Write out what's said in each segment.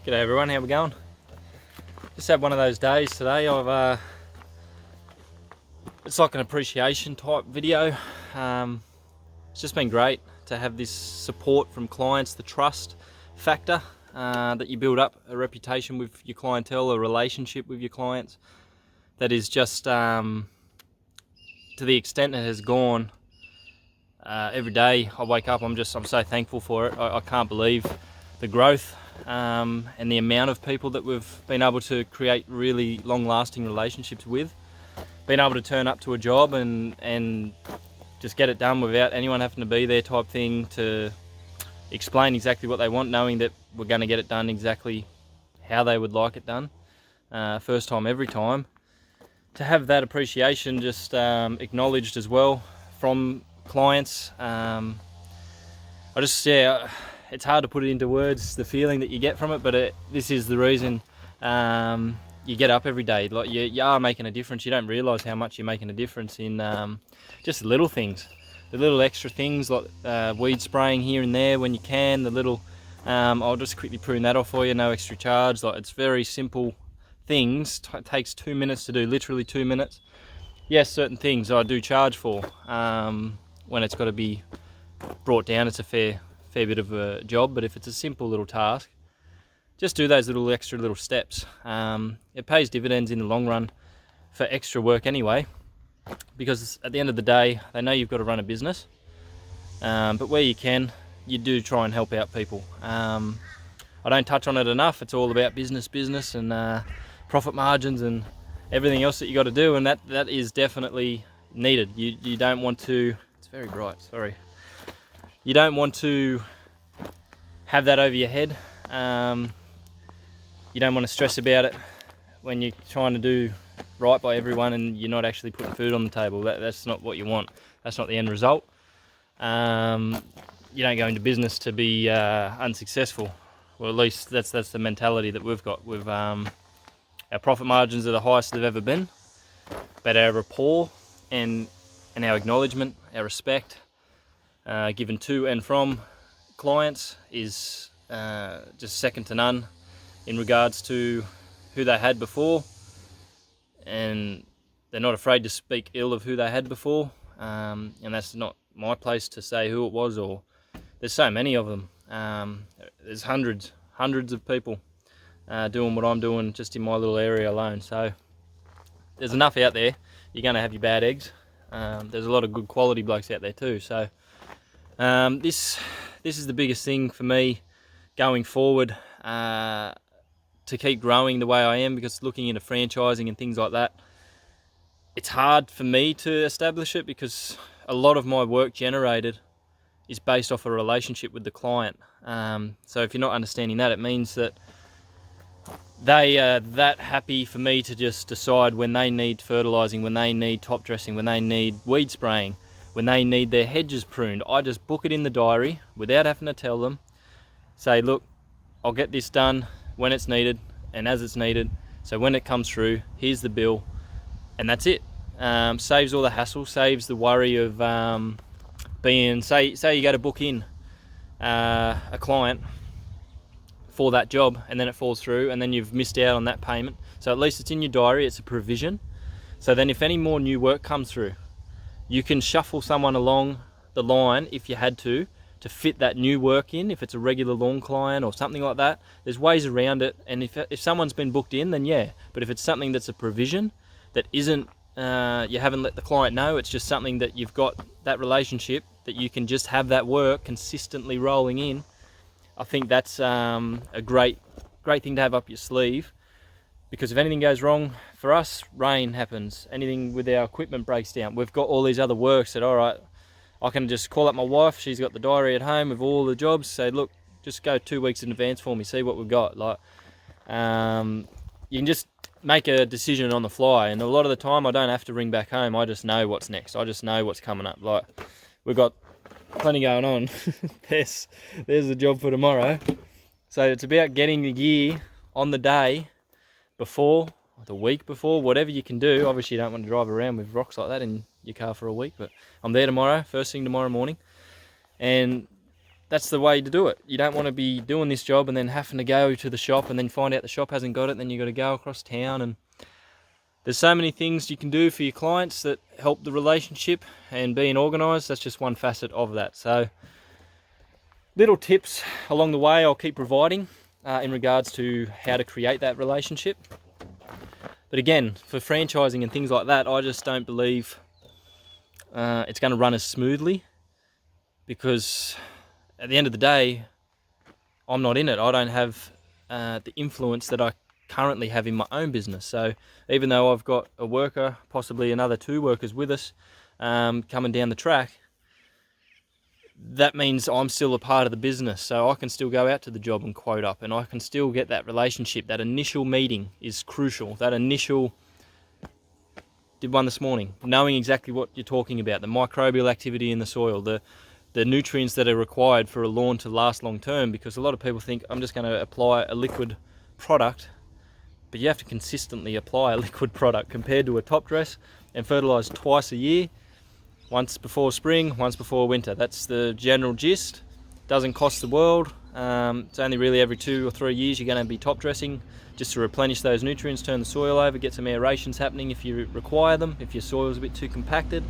G'day everyone, how we going? Just had one of those days today. It's like an appreciation type video. It's just been great to have this support from clients, the trust factor that you build up, a reputation with your clientele, a relationship with your clients that is just to the extent it has gone. Every day I wake up, I'm so thankful for it. I can't believe the growth and the amount of people that we've been able to create really long-lasting relationships with. Being able to turn up to a job and just get it done without anyone having to be there type thing, to explain exactly what they want, knowing that we're going to get it done exactly how they would like it done, first time every time. To have that appreciation just acknowledged as well from clients, it's hard to put it into words, the feeling that you get from it, but this is the reason you get up every day. Like you are making a difference. You don't realise how much you're making a difference in just the little things, the little extra things like weed spraying here and there when you can. The little, I'll just quickly prune that off for you, no extra charge. Like, it's very simple things. Takes 2 minutes to do, literally 2 minutes. Yes, certain things I do charge for when it's got to be brought down. It's a fair bit of a job, but if it's a simple little task, just do those little extra little steps. It pays dividends in the long run for extra work anyway, because at the end of the day they know you've got to run a business, but where you can, you do try and help out people. I don't touch on it enough. It's all about business and profit margins and everything else that you got to do, and that is definitely needed. You don't want to, it's very bright, sorry, you don't want to have that over your head. You don't want to stress about it when you're trying to do right by everyone and you're not actually putting food on the table. That's not what you want. That's not the end result. You don't go into business to be unsuccessful. Well, at least that's the mentality that we've got. Our profit margins are the highest they've ever been, but our rapport and our acknowledgement, our respect given to and from clients is just second to none in regards to who they had before, and they're not afraid to speak ill of who they had before, and that's not my place to say who it was, or there's so many of them. There's hundreds of people doing what I'm doing just in my little area alone, so there's enough out there. You're going to have your bad eggs. There's a lot of good quality blokes out there too, so this is the biggest thing for me going forward, to keep growing the way I am, because looking into franchising and things like that, it's hard for me to establish it because a lot of my work generated is based off a relationship with the client. So if you're not understanding that, it means that they are that happy for me to just decide when they need fertilising, when they need top dressing, when they need weed spraying, when they need their hedges pruned. I just book it in the diary without having to tell them. Say, look, I'll get this done when it's needed and as it's needed. So when it comes through, here's the bill, and that's it. Saves all the hassle, saves the worry of say you go to book in a client for that job and then it falls through and then you've missed out on that payment. So at least it's in your diary, it's a provision. So then if any more new work comes through, you can shuffle someone along the line if you had to fit that new work in. If it's a regular lawn client or something like that, there's ways around it. And if someone's been booked in, then yeah. But if it's something that's a provision that isn't, you haven't let the client know, it's just something that you've got that relationship that you can just have that work consistently rolling in, I think that's a great thing to have up your sleeve. Because if anything goes wrong for us, rain happens, anything with our equipment breaks down, we've got all these other works that, all right, I can just call up my wife, she's got the diary at home with all the jobs, say, look, just go 2 weeks in advance for me, see what we've got. Like, you can just make a decision on the fly, and a lot of the time I don't have to ring back home, I just know what's next, I just know what's coming up. Like, we've got plenty going on. there's the job for tomorrow. So it's about getting the gear on the day before, the week before, whatever you can do. Obviously you don't want to drive around with rocks like that in your car for a week, but I'm there tomorrow, first thing tomorrow morning, and that's the way to do it. You don't want to be doing this job and then having to go to the shop and then find out the shop hasn't got it, then you've got to go across town. And there's so many things you can do for your clients that help the relationship, and being organised, that's just one facet of that. So little tips along the way I'll keep providing in regards to how to create that relationship. But again, for franchising and things like that, I just don't believe it's going to run as smoothly, because at the end of the day, I'm not in it. I don't have the influence that I currently have in my own business. So even though I've got a worker, possibly another 2 workers with us coming down the track, that means I'm still a part of the business. So I can still go out to the job and quote up, and I can still get that relationship. That initial meeting is crucial. That initial, did one this morning, knowing exactly what you're talking about, the microbial activity in the soil, the nutrients that are required for a lawn to last long term. Because a lot of people think, I'm just going to apply a liquid product, but you have to consistently apply a liquid product compared to a top dress, and fertilise twice a year. Once before spring, once before winter. That's the general gist. Doesn't cost the world. It's only really every 2 or 3 years you're going to be top dressing, just to replenish those nutrients, turn the soil over, get some aerations happening if you require them, if your soil's a bit too compacted.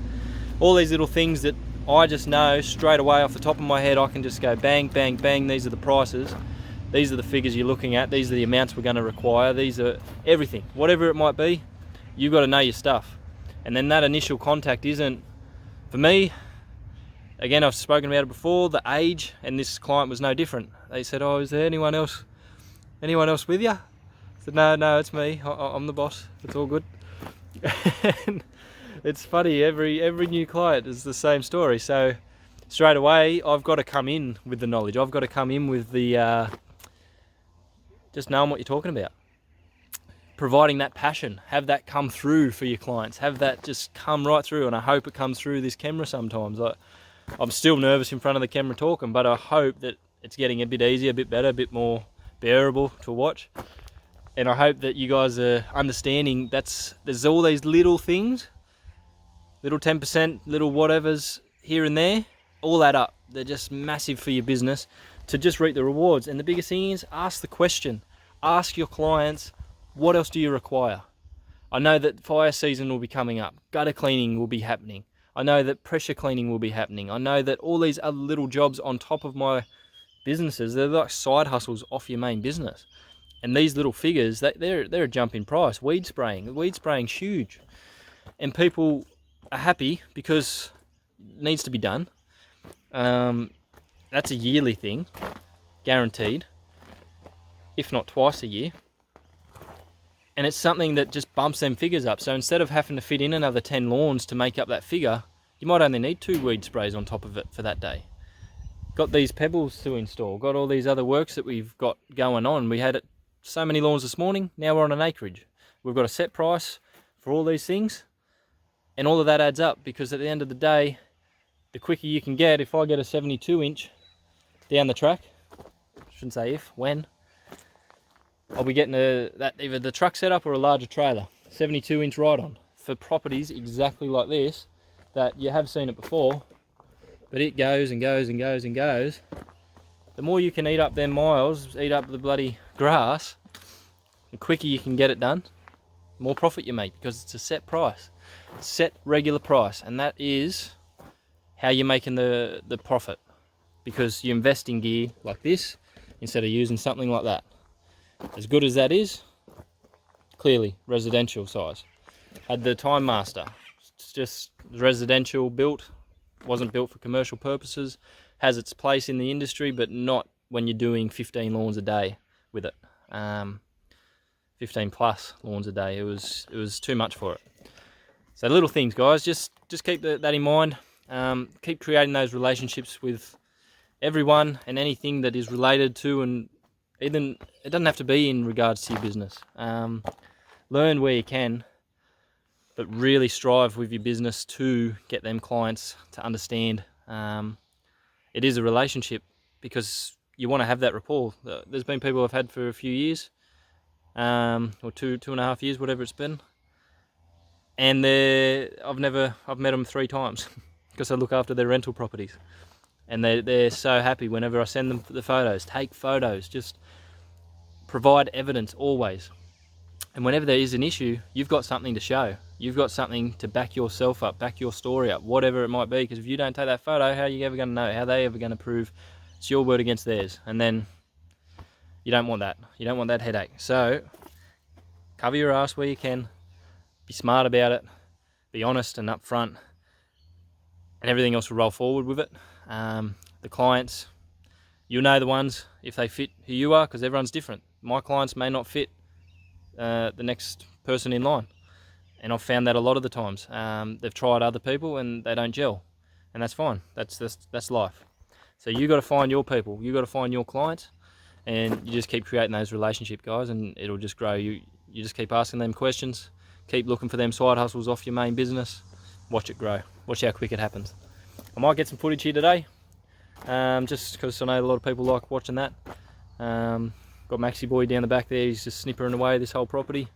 All these little things that I just know straight away off the top of my head. I can just go bang, bang, bang. These are the prices. These are the figures you're looking at. These are the amounts we're going to require. These are everything. Whatever it might be, you've got to know your stuff. And then that initial contact isn't, for me, again, I've spoken about it before, the age, and this client was no different. They said, oh, is there anyone else with you? I said, no, it's me. I'm the boss. It's all good. And it's funny, every new client is the same story. So straight away, I've got to come in with the knowledge. I've got to come in with the just knowing what you're talking about. Providing that passion, have that come through for your clients, have that just come right through. And I hope it comes through this camera sometimes. I'm still nervous in front of the camera talking, but I hope that it's getting a bit easier, a bit better, a bit more bearable to watch. And I hope that you guys are understanding there's all these little things, little 10%, little whatevers here and there, all add up. They're just massive for your business to just reap the rewards. And the biggest thing is, ask the question. Ask your clients, what else do you require? I know that fire season will be coming up. Gutter cleaning will be happening. I know that pressure cleaning will be happening. I know that all these other little jobs on top of my businesses, they're like side hustles off your main business. And these little figures, they're a jump in price. Weed spraying's huge. And people are happy because it needs to be done. That's a yearly thing, guaranteed, if not twice a year. And it's something that just bumps them figures up. So instead of having to fit in another 10 lawns to make up that figure, you might only need 2 weed sprays on top of it for that day. Got these pebbles to install, got all these other works that we've got going on. We had so many lawns this morning, now we're on an acreage. We've got a set price for all these things, and all of that adds up, because at the end of the day, the quicker you can get, if I get a 72-inch down the track, shouldn't say if, when, I'll be getting either the truck setup or a larger trailer, 72-inch ride-on, for properties exactly like this, that you have seen it before, but it goes and goes and goes and goes. The more you can eat up them miles, eat up the bloody grass, the quicker you can get it done, the more profit you make, because it's a set price, set regular price, and that is how you're making the profit, because you invest in gear like this instead of using something like that. As good as that is, clearly residential size. Had the Time Master, it's just residential built, wasn't built for commercial purposes, has its place in the industry, but not when you're doing 15 lawns a day with it. 15 plus lawns a day, it was too much for it. So little things, guys, just keep that in mind. Keep creating those relationships with everyone and anything that is related to, and even it doesn't have to be in regards to your business. Learn where you can, but really strive with your business to get them clients to understand it is a relationship, because you want to have that rapport. There's been people I've had for a few years, or 2.5 years, whatever it's been, and I've met them 3 times because I look after their rental properties. and they're so happy whenever I send them the photos. Take photos, just provide evidence always. And whenever there is an issue, you've got something to show. You've got something to back yourself up, back your story up, whatever it might be. Because if you don't take that photo, how are you ever going to know? How are they ever going to prove it's your word against theirs? And then you don't want that. You don't want that headache. So cover your ass where you can. Be smart about it. Be honest and upfront. And everything else will roll forward with it. The clients, you'll know the ones if they fit who you are, because everyone's different. My clients may not fit the next person in line, and I've found that a lot of the times. They've tried other people and they don't gel, and that's fine. That's life. So you got to find your people. You got to find your clients, and you just keep creating those relationships, guys, and it'll just grow. You just keep asking them questions, keep looking for them side hustles off your main business. Watch it grow. Watch how quick it happens. I might get some footage here today, just because I know a lot of people like watching that. Got Maxi Boy down the back there, he's just snippering away this whole property.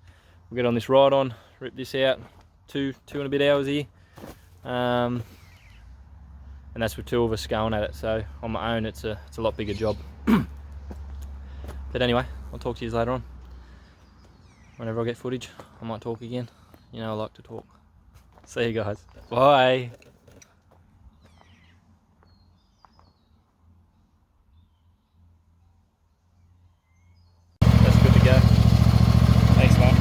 We'll get on this ride on, rip this out, two and a bit hours here. And that's with two of us going at it, so on my own it's a lot bigger job. But anyway, I'll talk to you later on. Whenever I get footage, I might talk again. You know I like to talk. See you guys. Bye. That's good to go. Thanks, mate.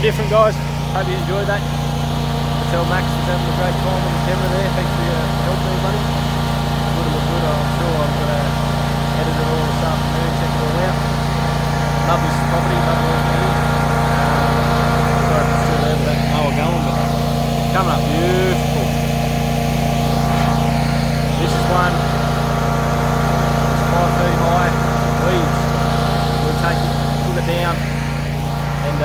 something different, guys. Hope you enjoyed that. I tell Max was having a great time on the camera there. Thanks for your help there, buddy. Good or good, I'm sure I'm going to edit it all this afternoon, check it all out. Love this property, love working here. Sorry if it's still there with that mower going, but coming up beautiful. This is one, it's 5 feet high, weeds. We'll take it, pull it down, and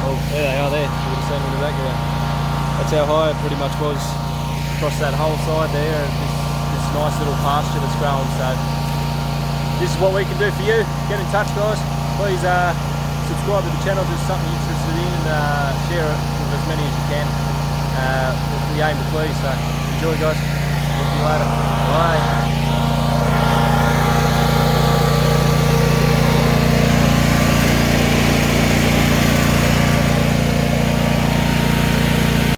oh, there they are there, you would have seen them in the back there. That's how high it pretty much was across that whole side there, and this nice little pasture that's growing. So this is what we can do for you. Get in touch, guys. Please subscribe to the channel if there's something you're interested in, and share it with as many as you can. We aim to please, so enjoy, guys. See you later. Bye.